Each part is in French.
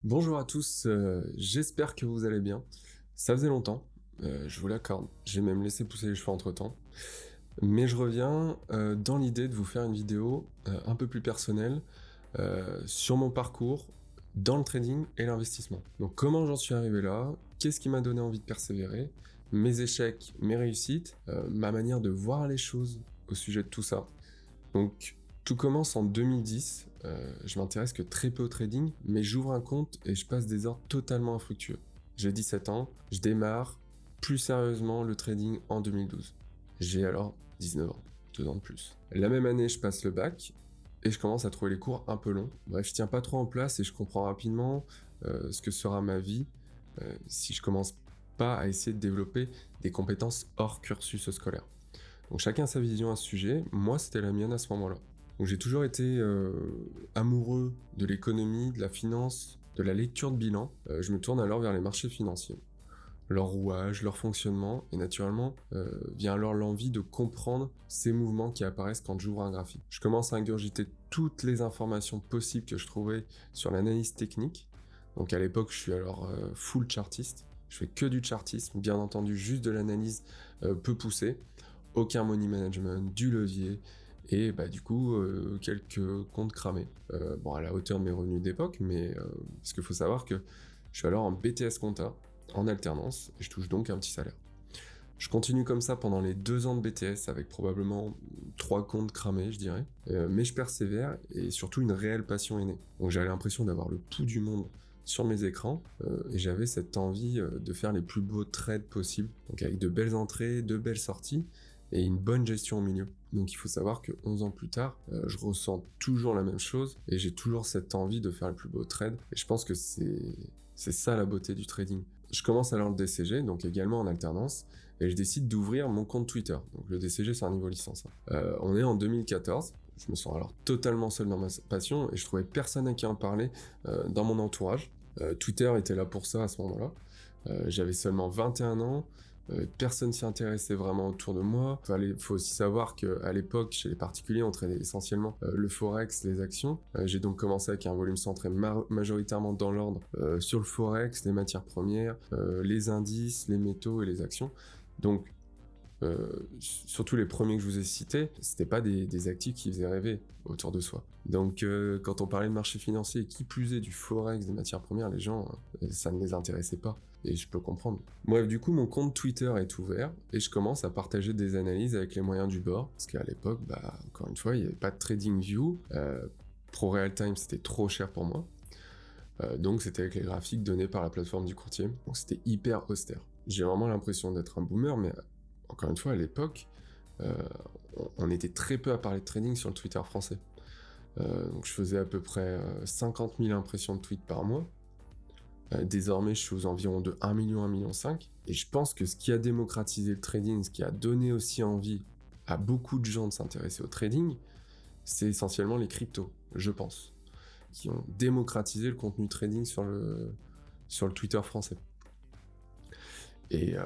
Bonjour à tous, j'espère que vous allez bien. Ça faisait longtemps, je vous l'accorde, j'ai même laissé pousser les cheveux entre-temps. Mais je reviens, dans l'idée de vous faire une vidéo, un peu plus personnelle, sur mon parcours dans le trading et l'investissement. Donc comment j'en suis arrivé là? Qu'est-ce qui m'a donné envie de persévérer? Mes échecs, mes réussites, ma manière de voir les choses au sujet de tout ça. Donc, tout commence en 2010. Je m'intéresse que très peu au trading, mais j'ouvre un compte et je passe des heures totalement infructueux. J'ai 17 ans, je démarre plus sérieusement le trading en 2012. J'ai alors 19 ans, 2 ans de plus. La même année, je passe le bac et je commence à trouver les cours un peu longs. Bref, je tiens pas trop en place et je comprends rapidement ce que sera ma vie si je commence pas à essayer de développer des compétences hors cursus scolaire. Donc chacun a sa vision à ce sujet, moi c'était la mienne à ce moment-là. Donc j'ai toujours été amoureux de l'économie, de la finance, de la lecture de bilan. Je me tourne alors vers les marchés financiers. Leur rouage, leur fonctionnement, et naturellement vient alors l'envie de comprendre ces mouvements qui apparaissent quand j'ouvre un graphique. Je commence à ingurgiter toutes les informations possibles que je trouvais sur l'analyse technique. Donc à l'époque je suis alors full chartiste. Je fais que du chartisme, bien entendu juste de l'analyse peu poussée. Aucun money management, du levier, et bah du coup quelques comptes cramés. Bon, à la hauteur de mes revenus d'époque, mais parce qu'il faut savoir que je suis alors en BTS compta, en alternance, et je touche donc un petit salaire. Je continue comme ça pendant les 2 ans de BTS, avec probablement 3 comptes cramés, je dirais. Mais je persévère, et surtout une réelle passion est née. Donc j'avais l'impression d'avoir le pouls du monde sur mes écrans, et j'avais cette envie de faire les plus beaux trades possibles, donc avec de belles entrées, de belles sorties, et une bonne gestion au milieu. Donc il faut savoir que 11 ans plus tard, je ressens toujours la même chose, et j'ai toujours cette envie de faire le plus beau trade, et je pense que c'est ça la beauté du trading. Je commence alors le DCG, donc également en alternance, et je décide d'ouvrir mon compte Twitter. Donc le DCG, c'est un niveau licence. On est en 2014, je me sens alors totalement seul dans ma passion, et je trouvais personne à qui en parler dans mon entourage. Twitter était là pour ça à ce moment-là. J'avais seulement 21 ans, personne s'y intéressait vraiment autour de moi. Faut aussi savoir qu'à l'époque, chez les particuliers, on tradait essentiellement le forex, les actions. J'ai donc commencé avec un volume centré majoritairement dans l'ordre sur le forex, les matières premières, les indices, les métaux et les actions. Donc surtout les premiers que je vous ai cités, c'était pas des actifs qui faisaient rêver autour de soi. Donc quand on parlait de marché financier, et qui plus est du forex, des matières premières, les gens, ça ne les intéressait pas. Et je peux comprendre. Bref, du coup, mon compte Twitter est ouvert et je commence à partager des analyses avec les moyens du bord. Parce qu'à l'époque, encore une fois, il n'y avait pas de TradingView. Pro Real Time, c'était trop cher pour moi. Donc c'était avec les graphiques donnés par la plateforme du courtier. Donc c'était hyper austère. J'ai vraiment l'impression d'être un boomer, mais encore une fois, à l'époque, on était très peu à parler de trading sur le Twitter français. Donc je faisais à peu près 50 000 impressions de tweets par mois. Désormais, je suis aux environs de 1 million, 1,5 million. Et je pense que ce qui a démocratisé le trading, ce qui a donné aussi envie à beaucoup de gens de s'intéresser au trading, c'est essentiellement les cryptos, je pense, qui ont démocratisé le contenu trading sur le Twitter français. Et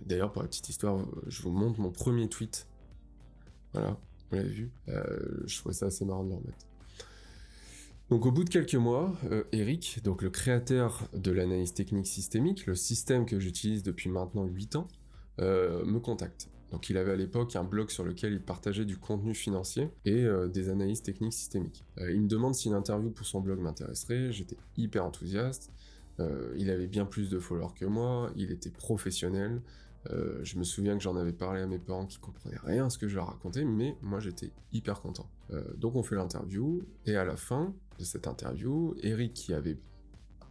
d'ailleurs, pour la petite histoire, je vous montre mon premier tweet. Voilà, vous l'avez vu. Je trouvais ça assez marrant de le remettre. Donc au bout de quelques mois, Eric, donc le créateur de l'analyse technique systémique, le système que j'utilise depuis maintenant 8 ans, me contacte. Donc il avait à l'époque un blog sur lequel il partageait du contenu financier et des analyses techniques systémiques. Il me demande si une interview pour son blog m'intéresserait, j'étais hyper enthousiaste. Il avait bien plus de followers que moi, il était professionnel. Je me souviens que j'en avais parlé à mes parents qui comprenaient rien à ce que je leur racontais, mais moi j'étais hyper content. Donc on fait l'interview, et à la fin de cette interview, Eric, qui avait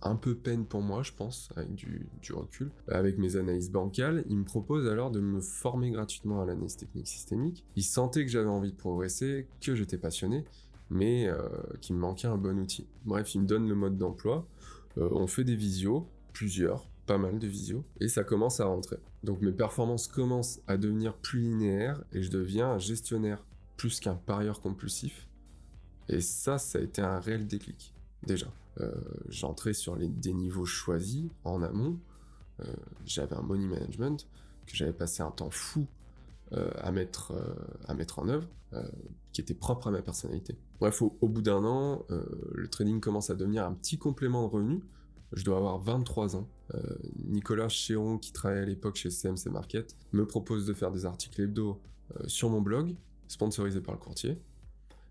un peu peine pour moi, je pense, avec du recul, avec mes analyses bancales, il me propose alors de me former gratuitement à l'analyse technique systémique. Il sentait que j'avais envie de progresser, que j'étais passionné, mais qu'il me manquait un bon outil. Bref, il me donne le mode d'emploi, on fait des visios, plusieurs, pas mal de visios, et ça commence à rentrer. Donc mes performances commencent à devenir plus linéaires, et je deviens un gestionnaire plus qu'un parieur compulsif, et ça a été un réel déclic, déjà. J'entrais sur des niveaux choisis, en amont, j'avais un money management, que j'avais passé un temps fou à mettre en œuvre, qui était propre à ma personnalité. Bref, au bout d'un an, le trading commence à devenir un petit complément de revenu, je dois avoir 23 ans. Nicolas Chéron, qui travaillait à l'époque chez CMC Market, me propose de faire des articles hebdo sur mon blog, sponsorisé par le courtier.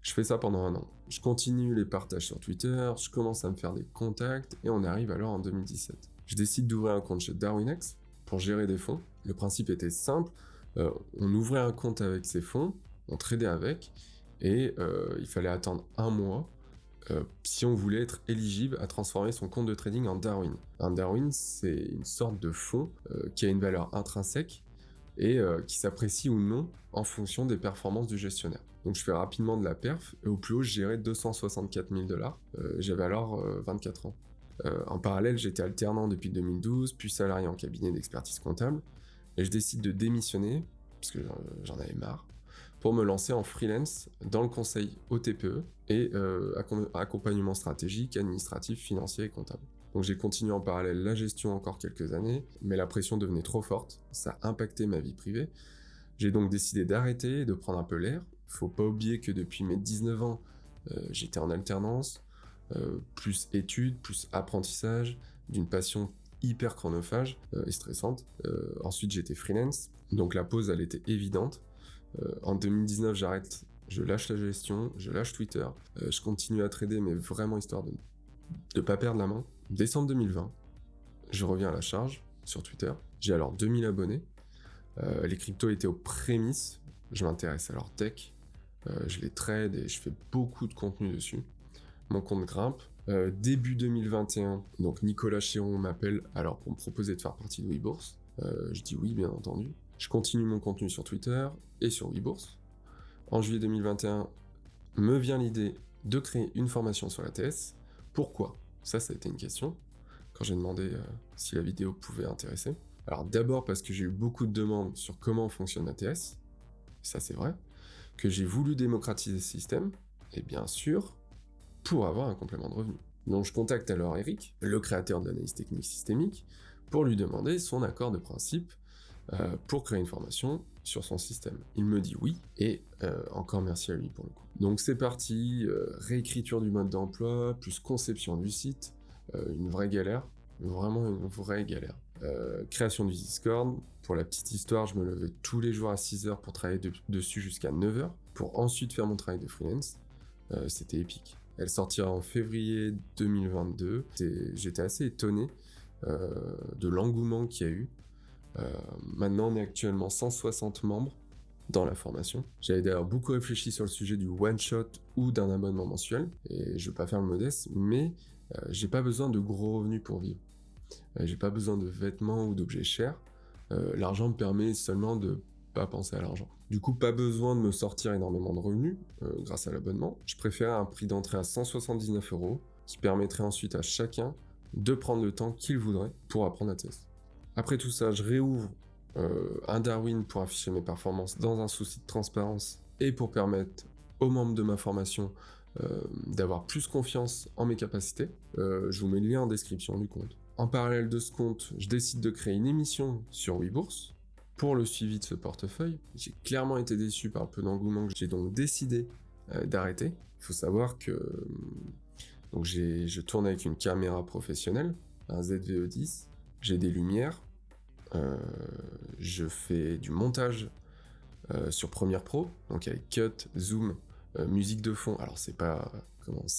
Je fais ça pendant 1 an. Je continue les partages sur Twitter, je commence à me faire des contacts, et on arrive alors en 2017. Je décide d'ouvrir un compte chez DarwinX pour gérer des fonds. Le principe était simple, on ouvrait un compte avec ces fonds, on tradait avec, et il fallait attendre 1 mois si on voulait être éligible à transformer son compte de trading en Darwin. Un Darwin, c'est une sorte de fonds qui a une valeur intrinsèque et qui s'apprécie ou non en fonction des performances du gestionnaire. Donc je fais rapidement de la perf, et au plus haut je gérais 264 000 $. J'avais alors 24 ans. En parallèle, j'étais alternant depuis 2012, puis salarié en cabinet d'expertise comptable, et je décide de démissionner, parce que j'en avais marre, pour me lancer en freelance dans le conseil au TPE et accompagnement stratégique, administratif, financier et comptable. Donc j'ai continué en parallèle la gestion encore quelques années, mais la pression devenait trop forte, ça impactait ma vie privée. J'ai donc décidé d'arrêter et de prendre un peu l'air. Faut pas oublier que depuis mes 19 ans, j'étais en alternance, plus études, plus apprentissage, d'une passion hyper chronophage et stressante. Ensuite j'étais freelance, donc la pause elle était évidente. En 2019 j'arrête, je lâche la gestion, je lâche Twitter, je continue à trader mais vraiment histoire de pas perdre la main. Décembre 2020, je reviens à la charge sur Twitter, j'ai alors 2000 abonnés, les cryptos étaient aux prémices, je m'intéresse à leur tech, je les trade et je fais beaucoup de contenu dessus. Mon compte grimpe. Début 2021, donc Nicolas Chéron m'appelle alors pour me proposer de faire partie de WeBourse. Je dis oui, bien entendu. Je continue mon contenu sur Twitter et sur WeBourse. En juillet 2021, me vient l'idée de créer une formation sur l'ATS. Pourquoi ? Ça a été une question, quand j'ai demandé si la vidéo pouvait intéresser. Alors d'abord parce que j'ai eu beaucoup de demandes sur comment fonctionne l'ATS, ça c'est vrai, que j'ai voulu démocratiser ce système, et bien sûr, pour avoir un complément de revenu. Donc je contacte alors Eric, le créateur de l'analyse technique systémique, pour lui demander son accord de principe pour créer une formation sur son système. Il me dit oui, et encore merci à lui pour le coup. Donc c'est parti, réécriture du mode d'emploi, plus conception du site, une vraie galère, vraiment une vraie galère. Création du Discord, pour la petite histoire, je me levais tous les jours à 6h pour travailler dessus jusqu'à 9h, pour ensuite faire mon travail de freelance. C'était épique. Elle sortira en février 2022. J'étais assez étonné de l'engouement qu'il y a eu. Maintenant, on est actuellement 160 membres dans la formation. J'avais d'ailleurs beaucoup réfléchi sur le sujet du one-shot ou d'un abonnement mensuel, et je vais pas faire le modeste, mais j'ai pas besoin de gros revenus pour vivre. J'ai pas besoin de vêtements ou d'objets chers. L'argent me permet seulement de pas penser à l'argent. Du coup, pas besoin de me sortir énormément de revenus grâce à l'abonnement. Je préfère un prix d'entrée à 179 €, qui permettrait ensuite à chacun de prendre le temps qu'il voudrait pour apprendre ATS. Après tout ça, je réouvre un Darwin pour afficher mes performances dans un souci de transparence et pour permettre aux membres de ma formation d'avoir plus confiance en mes capacités. Je vous mets le lien en description du compte. En parallèle de ce compte, je décide de créer une émission sur WeBourse pour le suivi de ce portefeuille. J'ai clairement été déçu par le peu d'engouement, j'ai donc décidé d'arrêter. Il faut savoir que donc je tourne avec une caméra professionnelle, un ZVE10, j'ai des lumières, je fais du montage sur Premiere Pro, donc avec cut, zoom, musique de fond. Alors c'est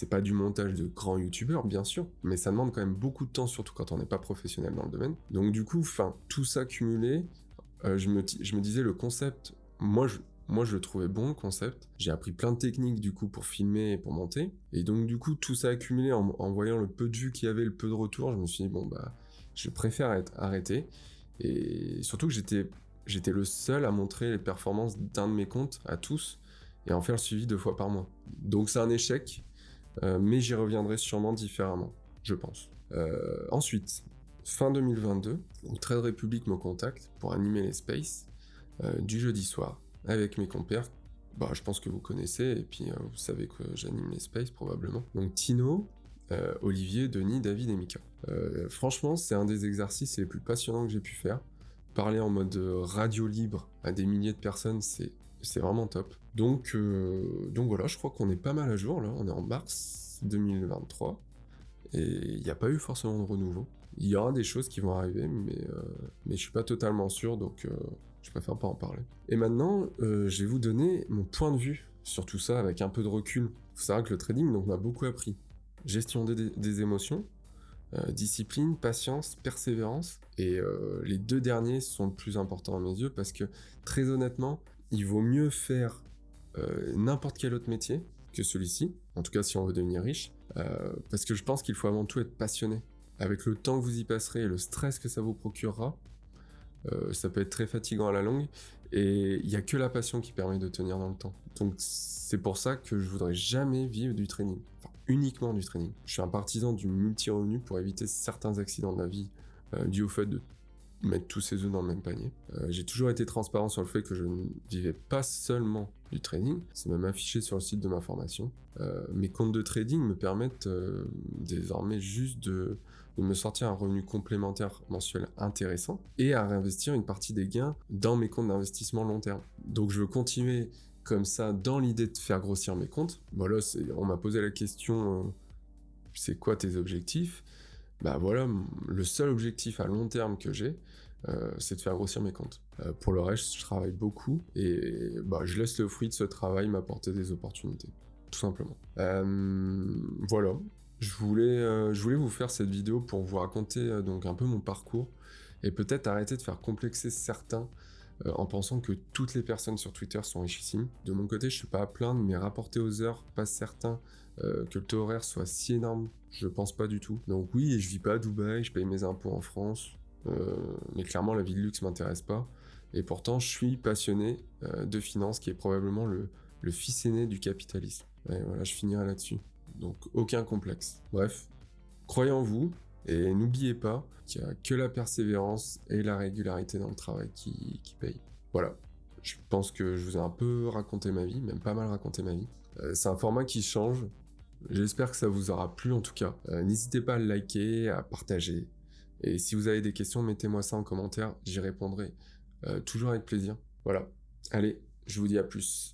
pas du montage de grands youtubeurs bien sûr, mais ça demande quand même beaucoup de temps, surtout quand on n'est pas professionnel dans le domaine. Donc du coup, tout ça cumulé, je me disais le concept, moi je le trouvais bon le concept. J'ai appris plein de techniques du coup pour filmer et pour monter, et donc du coup tout ça accumulé en voyant le peu de vues qu'il y avait, le peu de retours, je me suis dit bon bah je préfère être arrêté, et surtout que j'étais le seul à montrer les performances d'un de mes comptes à tous et en faire le suivi 2 fois par mois. Donc c'est un échec, mais j'y reviendrai sûrement différemment, je pense. Ensuite, fin 2022, Trade Republic me contacte pour animer les spaces du jeudi soir avec mes compères. Bah, je pense que vous connaissez, et puis vous savez que j'anime les spaces probablement. Donc Tino, Olivier, Denis, David et Mika. Franchement, c'est un des exercices les plus passionnants que j'ai pu faire. Parler en mode radio libre à des milliers de personnes, c'est vraiment top. Donc voilà, je crois qu'on est pas mal à jour là, on est en mars 2023, et il n'y a pas eu forcément de renouveau. Il y aura des choses qui vont arriver, mais je suis pas totalement sûr, donc je préfère pas en parler. Et maintenant, je vais vous donner mon point de vue sur tout ça avec un peu de recul. Faut savoir que le trading donc, m'a beaucoup appris. Gestion des émotions, discipline, patience, persévérance, et les deux derniers sont le plus importants à mes yeux parce que très honnêtement, il vaut mieux faire n'importe quel autre métier que celui-ci, en tout cas si on veut devenir riche, parce que je pense qu'il faut avant tout être passionné. Avec le temps que vous y passerez et le stress que ça vous procurera, ça peut être très fatigant à la longue, et il n'y a que la passion qui permet de tenir dans le temps. Donc c'est pour ça que je voudrais jamais vivre du trading, enfin uniquement du trading. Je suis un partisan du multi-revenu pour éviter certains accidents de la vie dus au fait de mettre tous ses œufs dans le même panier. J'ai toujours été transparent sur le fait que je ne vivais pas seulement du trading, c'est même affiché sur le site de ma formation. Mes comptes de trading me permettent désormais juste de me sortir un revenu complémentaire mensuel intéressant et à réinvestir une partie des gains dans mes comptes d'investissement long terme. Donc je veux continuer comme ça dans l'idée de faire grossir mes comptes. Voilà, on m'a posé la question c'est quoi tes objectifs? Bah voilà, le seul objectif à long terme que j'ai, c'est de faire grossir mes comptes. Pour le reste, je travaille beaucoup et bah, je laisse le fruit de ce travail m'apporter des opportunités, tout simplement. Voilà, je voulais vous faire cette vidéo pour vous raconter donc un peu mon parcours et peut-être arrêter de faire complexer certains en pensant que toutes les personnes sur Twitter sont richissimes. De mon côté, je suis pas à plaindre, mais rapporté aux heures, pas certain que le taux horaire soit si énorme, je pense pas du tout. Donc oui, je vis pas à Dubaï, je paye mes impôts en France, mais clairement la vie de luxe m'intéresse pas. Et pourtant, je suis passionné de finance, qui est probablement le fils aîné du capitalisme. Et voilà, je finirai là-dessus. Donc aucun complexe. Bref, croyez en vous, et n'oubliez pas qu'il n'y a que la persévérance et la régularité dans le travail qui payent. Voilà, je pense que je vous ai un peu raconté ma vie, même pas mal raconté ma vie. C'est un format qui change, j'espère que ça vous aura plu en tout cas. N'hésitez pas à le liker, à partager, et si vous avez des questions, mettez-moi ça en commentaire, j'y répondrai toujours avec plaisir. Voilà, allez, je vous dis à plus.